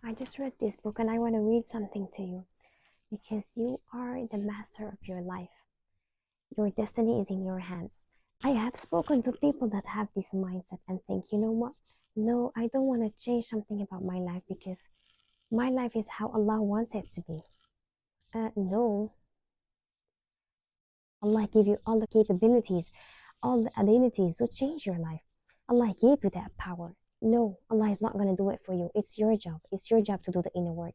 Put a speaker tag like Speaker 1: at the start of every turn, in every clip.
Speaker 1: I just read this book and I want to read something to you because you are the master of your life. Your destiny is in your hands. I have spoken to people that have this mindset and think, you know what? No, I don't want to change something about my life because my life is how Allah wants it to be. No, Allah gave you all the capabilities, all the abilities to change your life. Allah gave you that power. No, Allah is not going to do it for you. It's your job. It's your job to do the inner work.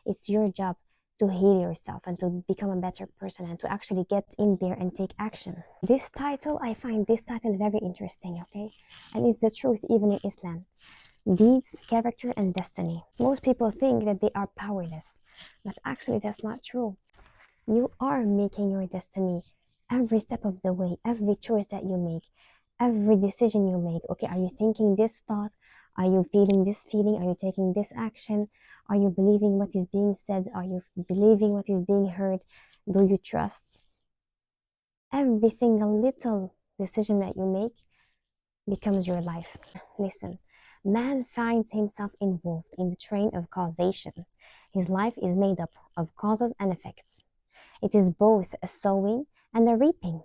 Speaker 1: It's your job to heal yourself and to become a better person and to actually get in there and take action. I find this title very interesting, okay? And it's the truth even in Islam. Deeds, character, and destiny. Most people think that they are powerless, but actually that's not true. You are making your destiny every step of the way, every choice that you make, every decision you make. Okay, are you thinking this thought? Are you feeling this feeling? Are you taking this action? Are you believing what is being said? Are you believing what is being heard? Do you trust? Every single little decision that you make becomes your life. Listen, man finds himself involved in the train of causation. His life is made up of causes and effects. It is both a sowing and a reaping.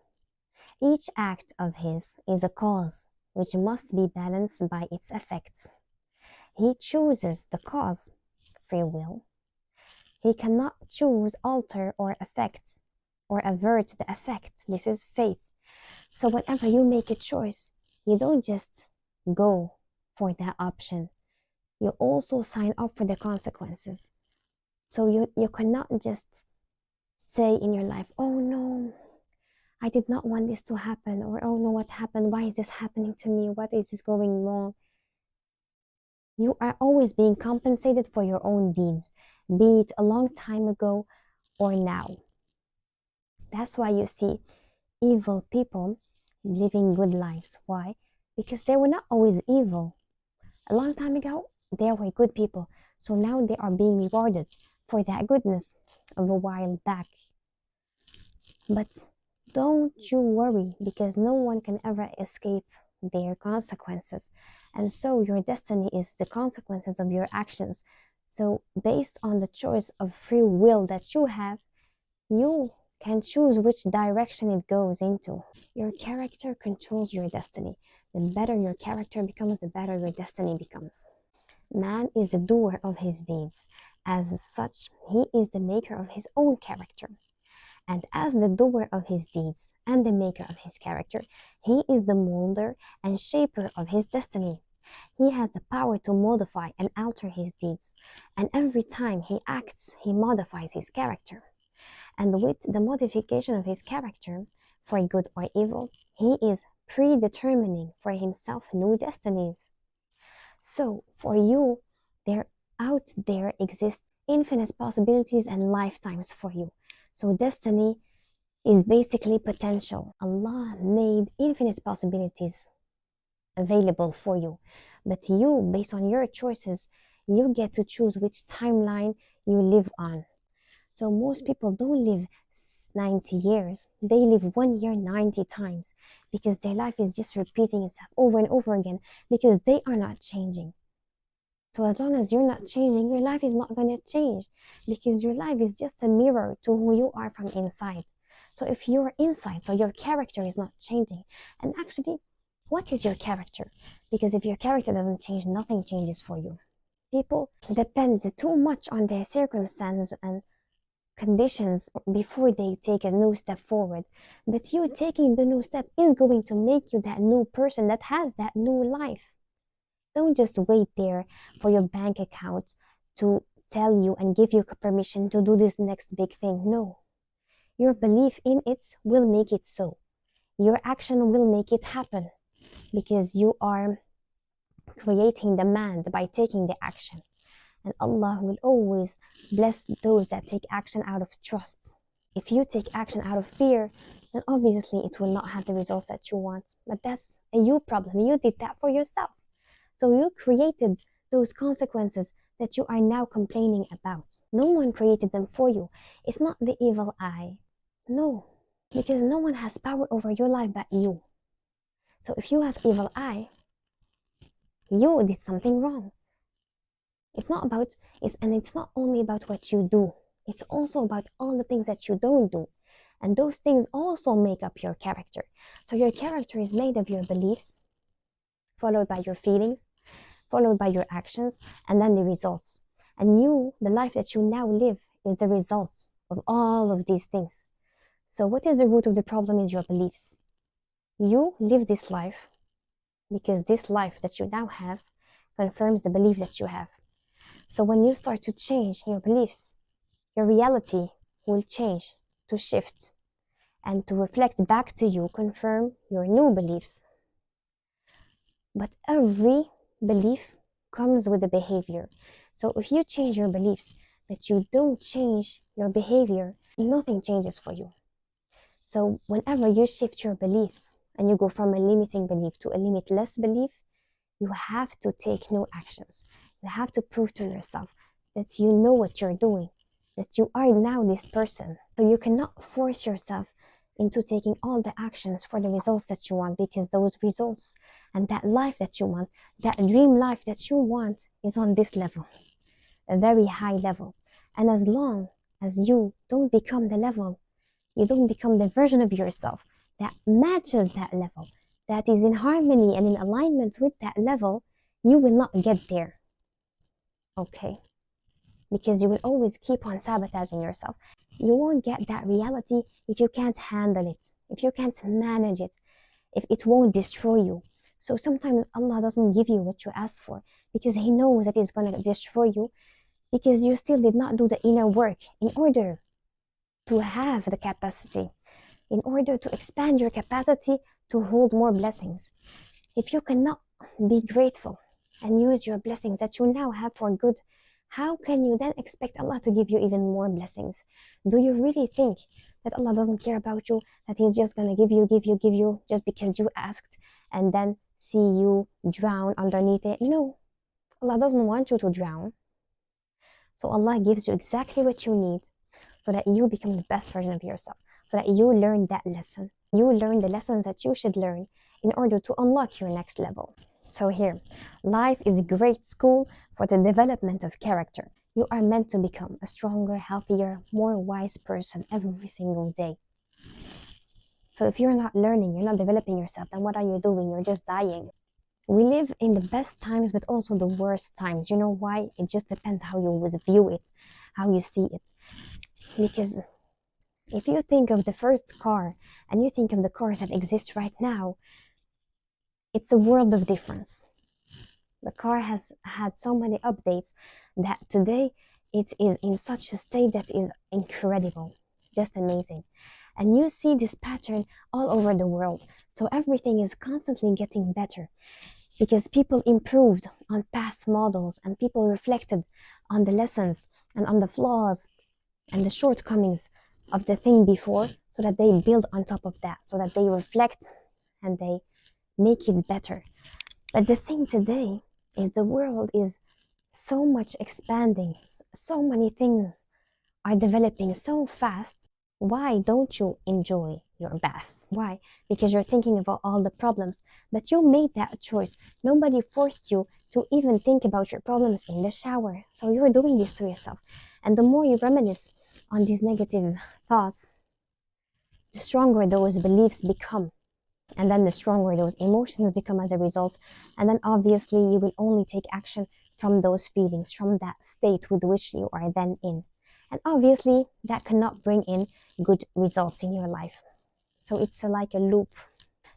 Speaker 1: Each act of his is a cause which must be balanced by its effects. He chooses the cause, free will. He cannot choose, alter, or affect, or avert the effect. This is faith. So whenever you make a choice, you don't just go for that option. You also sign up for the consequences. So you cannot just say in your life, oh no, I did not want this to happen, or oh no, what happened? Why is this happening to me? What is this going wrong? You are always being compensated for your own deeds, be it a long time ago or now. That's why you see evil people living good lives. Why? Because they were not always evil. A long time ago, they were good people. So now they are being rewarded for that goodness of a while back. But don't you worry, because no one can ever escape their consequences. And so your destiny is the consequences of your actions. So based on the choice of free will that you have, you can choose which direction it goes into. Your character controls your destiny. The better your character becomes, the better your destiny becomes. Man is the doer of his deeds. As such, he is the maker of his own character. And as the doer of his deeds and the maker of his character, he is the molder and shaper of his destiny. He has the power to modify and alter his deeds. And every time he acts, he modifies his character. And with the modification of his character, for good or evil, he is predetermining for himself new destinies. So for you, out there exist infinite possibilities and lifetimes for you. So destiny is basically potential. Allah made infinite possibilities available for you. But you, based on your choices, you get to choose which timeline you live on. So most people don't live 90 years. They live 1 year 90 times because their life is just repeating itself over and over again because they are not changing. So as long as you're not changing, your life is not going to change because your life is just a mirror to who you are from inside. So if you're inside, so your character is not changing. And actually, what is your character? Because if your character doesn't change, nothing changes for you. People depend too much on their circumstances and conditions before they take a new step forward. But you taking the new step is going to make you that new person that has that new life. Don't just wait there for your bank account to tell you and give you permission to do this next big thing. No. Your belief in it will make it so. Your action will make it happen because you are creating demand by taking the action. And Allah will always bless those that take action out of trust. If you take action out of fear, then obviously it will not have the results that you want. But that's a you problem. You did that for yourself. So you created those consequences that you are now complaining about. No one created them for you. It's not the evil eye. No, because no one has power over your life but you. So if you have evil eye, you did something wrong. It's not only about what you do, it's also about all the things that you don't do. And those things also make up your character. So your character is made of your beliefs, followed by your feelings, followed by your actions, and then the results. And the life that you now live, is the result of all of these things. So what is the root of the problem is your beliefs. You live this life because this life that you now have confirms the beliefs that you have. So when you start to change your beliefs, your reality will change, to shift, and to reflect back to you, confirm your new beliefs. But every belief comes with a behavior. So if you change your beliefs, but you don't change your behavior, nothing changes for you. So whenever you shift your beliefs and you go from a limiting belief to a limitless belief, you have to take new actions. You have to prove to yourself that you know what you're doing, that you are now this person. So you cannot force yourself into taking all the actions for the results that you want, because those results and that life that you want, that dream life that you want, is on this level, a very high level. And as long as you don't become the level, you don't become the version of yourself that matches that level, that is in harmony and in alignment with that level, you will not get there. Okay? Because you will always keep on sabotaging yourself. You won't get that reality if you can't handle it, if you can't manage it, if it won't destroy you. So sometimes Allah doesn't give you what you asked for because He knows that it's going to destroy you, because you still did not do the inner work in order to have the capacity, in order to expand your capacity to hold more blessings. If you cannot be grateful and use your blessings that you now have for good, how can you then expect Allah to give you even more blessings? Do you really think that Allah doesn't care about you, that He's just going to give you just because you asked, and then see you drown underneath it? No, Allah doesn't want you to drown. So Allah gives you exactly what you need so that you become the best version of yourself, so that you learn that lesson. You learn the lessons that you should learn in order to unlock your next level. So here, life is a great school for the development of character. You are meant to become a stronger, healthier, more wise person every single day. So if you're not learning, you're not developing yourself, then what are you doing? You're just dying. We live in the best times, but also the worst times. You know why? It just depends how you view it, how you see it. Because if you think of the first car and you think of the cars that exist right now, it's a world of difference. The car has had so many updates that today it is in such a state that is incredible, just amazing. And you see this pattern all over the world. So everything is constantly getting better because people improved on past models and people reflected on the lessons and on the flaws and the shortcomings of the thing before, so that they build on top of that, so that they reflect and they make it better. But the thing today is the world is so much expanding, so many things are developing so fast. Why don't you enjoy your bath? Why? Because you're thinking about all the problems, but you made that choice. Nobody forced you to even think about your problems in the shower. So you're doing this to yourself. And the more you reminisce on these negative thoughts, the stronger those beliefs become. And then the stronger those emotions become as a result. And then obviously you will only take action from those feelings, from that state with which you are then in. And obviously that cannot bring in good results in your life. So it's like a loop.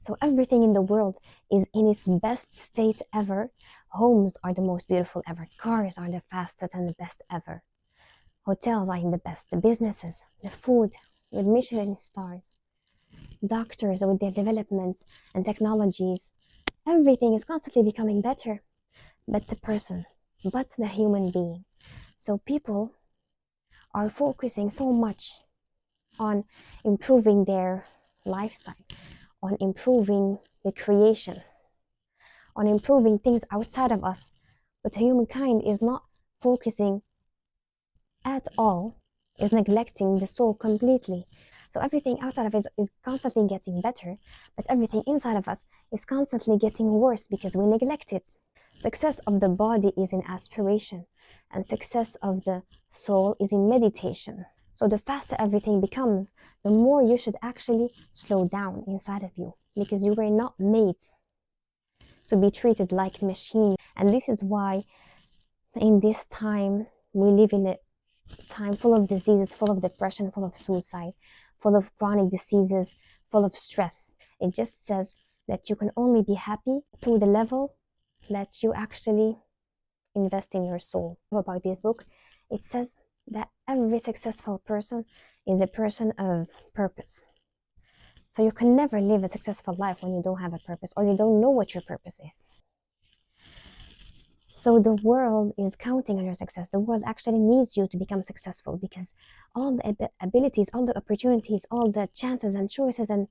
Speaker 1: So everything in the world is in its best state ever. Homes are the most beautiful ever. Cars are the fastest and the best ever. Hotels are in the best. The businesses, the food with Michelin stars, doctors with their developments and technologies. Everything is constantly becoming better. But the human being. So people are focusing so much on improving their lifestyle, on improving the creation, on improving things outside of us. But humankind is not focusing at all, is neglecting the soul completely. So everything outside of it is constantly getting better, but everything inside of us is constantly getting worse because we neglect it. Success of the body is in aspiration, and success of the soul is in meditation. So the faster everything becomes, the more you should actually slow down inside of you, because you were not made to be treated like machine. And this is why in this time we live in a time full of diseases, full of depression, full of suicide, full of chronic diseases, full of stress. It just says that you can only be happy to the level that you actually invest in your soul. About this book, it says that every successful person is a person of purpose. So you can never live a successful life when you don't have a purpose or you don't know what your purpose is. So the world is counting on your success. The world actually needs you to become successful, because all the abilities, all the opportunities, all the chances and choices and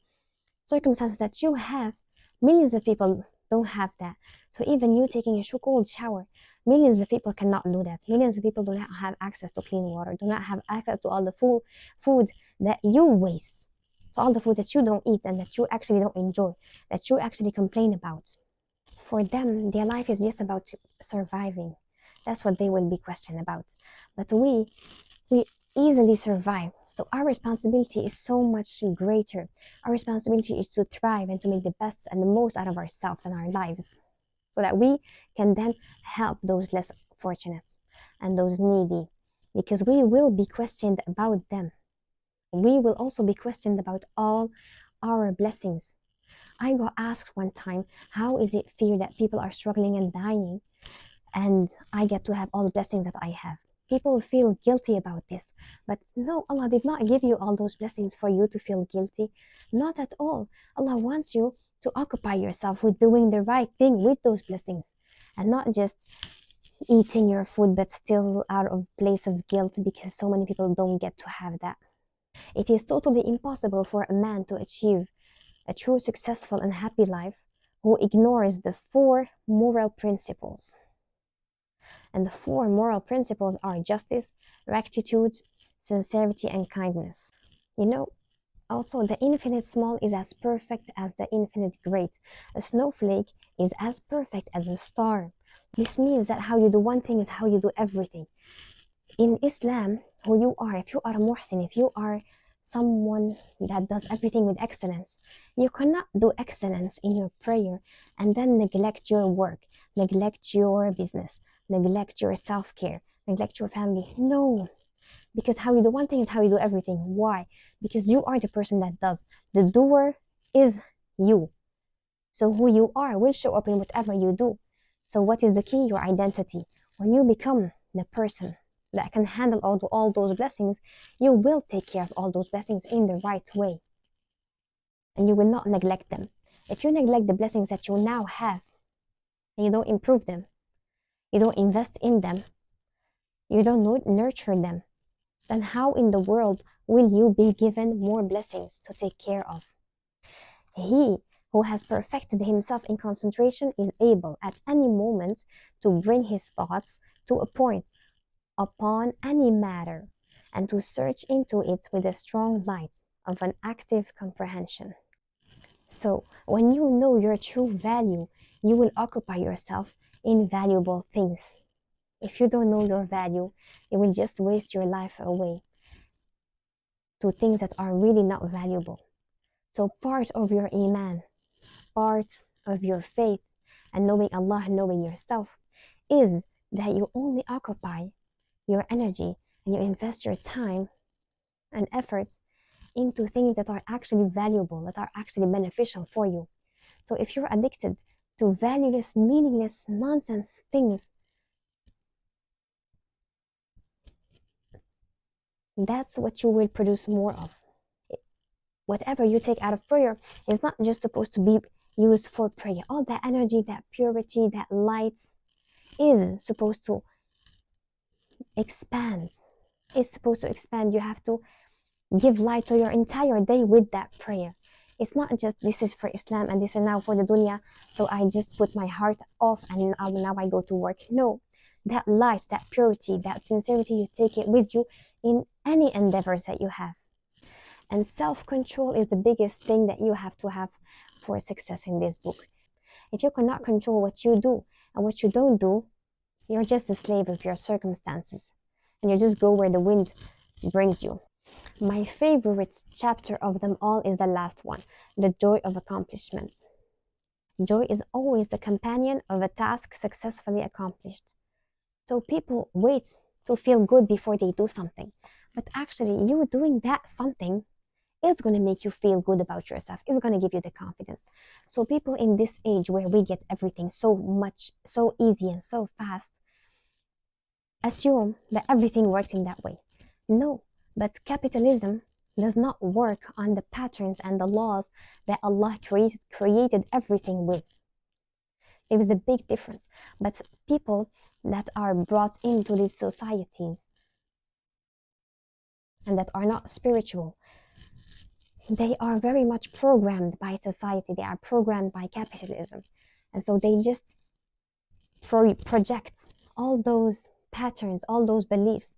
Speaker 1: circumstances that you have, millions of people don't have that. So even you taking a cold shower, millions of people cannot do that. Millions of people do not have access to clean water, do not have access to all the food that you waste, to all the food that you don't eat and that you actually don't enjoy, that you actually complain about. For them, their life is just about surviving. That's what they will be questioned about. But we easily survive. So our responsibility is so much greater. Our responsibility is to thrive and to make the best and the most out of ourselves and our lives, so that we can then help those less fortunate and those needy, because we will be questioned about them. We will also be questioned about all our blessings. I got asked one time, how is it fair that people are struggling and dying and I get to have all the blessings that I have? People feel guilty about this. But no, Allah did not give you all those blessings for you to feel guilty. Not at all. Allah wants you to occupy yourself with doing the right thing with those blessings, and not just eating your food but still out of place of guilt because so many people don't get to have that. It is totally impossible for a man to achieve a true successful and happy life who ignores the 4 moral principles. And the 4 moral principles are justice, rectitude, sincerity, and kindness. You know, also the infinite small is as perfect as the infinite great. A snowflake is as perfect as a star. This means that how you do one thing is how you do everything. In Islam, who you are, if you are a muhsin, if you are someone that does everything with excellence, you cannot do excellence in your prayer and then neglect your work, neglect your business, neglect your self-care, neglect your family. No, because how you do one thing is how you do everything. Why? Because you are the person that does. The doer is you. So who you are will show up in whatever you do. So what is the key? Your identity. When you become the person that can handle all those blessings, you will take care of all those blessings in the right way. And you will not neglect them. If you neglect the blessings that you now have, and you don't improve them, you don't invest in them, you don't nurture them, then how in the world will you be given more blessings to take care of? He who has perfected himself in concentration is able at any moment to bring his thoughts to a point upon any matter and to search into it with a strong light of an active comprehension. So when you know your true value, you will occupy yourself in valuable things. If you don't know your value, you will just waste your life away to things that are really not valuable. So part of your iman, part of your faith, and knowing Allah, knowing yourself, is that you only occupy your energy and you invest your time and efforts into things that are actually valuable, that are actually beneficial for you. So if you're addicted to valueless, meaningless, nonsense things, that's what you will produce more of. Whatever you take out of prayer is not just supposed to be used for prayer. All that energy, that purity, that light is supposed to expand. It's supposed to expand. You have to give light to your entire day with that prayer. It's not just this is for Islam and this is now for the dunya, so I just put my heart off and now I go to work. No, that light, that purity, that sincerity, you take it with you in any endeavors that you have. And self-control is the biggest thing that you have to have for success in this book. If you cannot control what you do And what you don't do, you're just a slave of your circumstances. And you just go where the wind brings you. My favorite chapter of them all is the last one, the joy of accomplishment. Joy is always the companion of a task successfully accomplished. So people wait to feel good before they do something. But actually, you doing that something is going to make you feel good about yourself. It's going to give you the confidence. So people in this age where we get everything so much, so easy and so fast, assume that everything works in that way. No, but capitalism does not work on the patterns and the laws that Allah created everything with. There is a big difference. But people that are brought into these societies and that are not spiritual, they are very much programmed by society. They are programmed by capitalism. And so they just project all those patterns, all those beliefs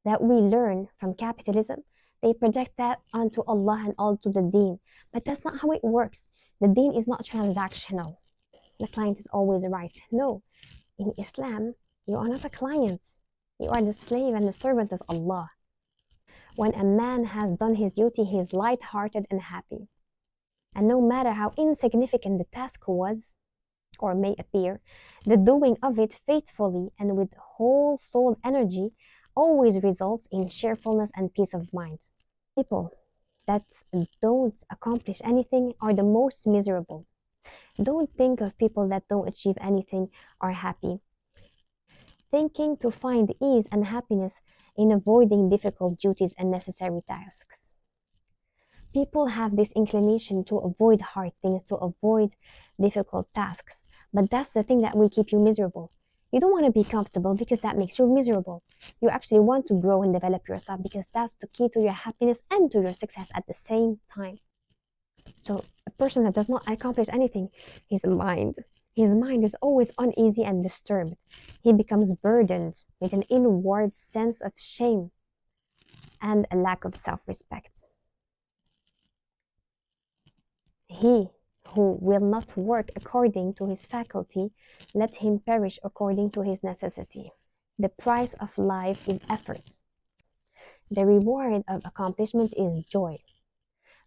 Speaker 1: that we learn from capitalism. They project that onto Allah and onto the deen. But that's not how it works. The deen is not transactional. The client is always right. No, in Islam, you are not a client. You are the slave and the servant of Allah. When a man has done his duty, he is light-hearted and happy. And no matter how insignificant the task was, or may appear, the doing of it faithfully and with whole-souled energy always results in cheerfulness and peace of mind. People that don't accomplish anything are the most miserable. Don't think of people that don't achieve anything are happy. Thinking to find ease and happiness in avoiding difficult duties and necessary tasks. People have this inclination to avoid hard things, to avoid difficult tasks, but that's the thing that will keep you miserable. You don't want to be comfortable because that makes you miserable. You actually want to grow and develop yourself because that's the key to your happiness and to your success at the same time. So a person that does not accomplish anything, his mind is always uneasy and disturbed. He becomes burdened with an inward sense of shame and a lack of self-respect. He who will not work according to his faculty, let him perish according to his necessity. The price of life is effort. The reward of accomplishment is joy.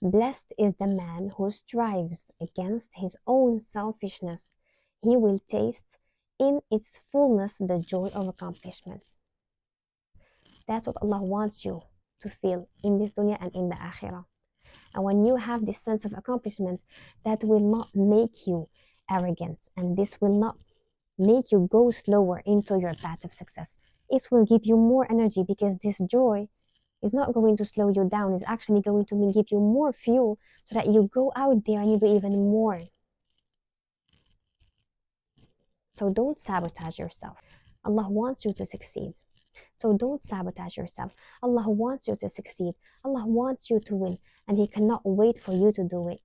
Speaker 1: Blessed is the man who strives against his own selfishness. He will taste in its fullness the joy of accomplishments. That's what Allah wants you to feel in this dunya and in the akhirah. And when you have this sense of accomplishment, that will not make you arrogant, and this will not make you go slower into your path of success. It will give you more energy because this joy is not going to slow you down. It's actually going to give you more fuel so that you go out there and you do even more. So don't sabotage yourself. Allah wants you to succeed. So don't sabotage yourself. Allah wants you to succeed. Allah wants you to win, and He cannot wait for you to do it.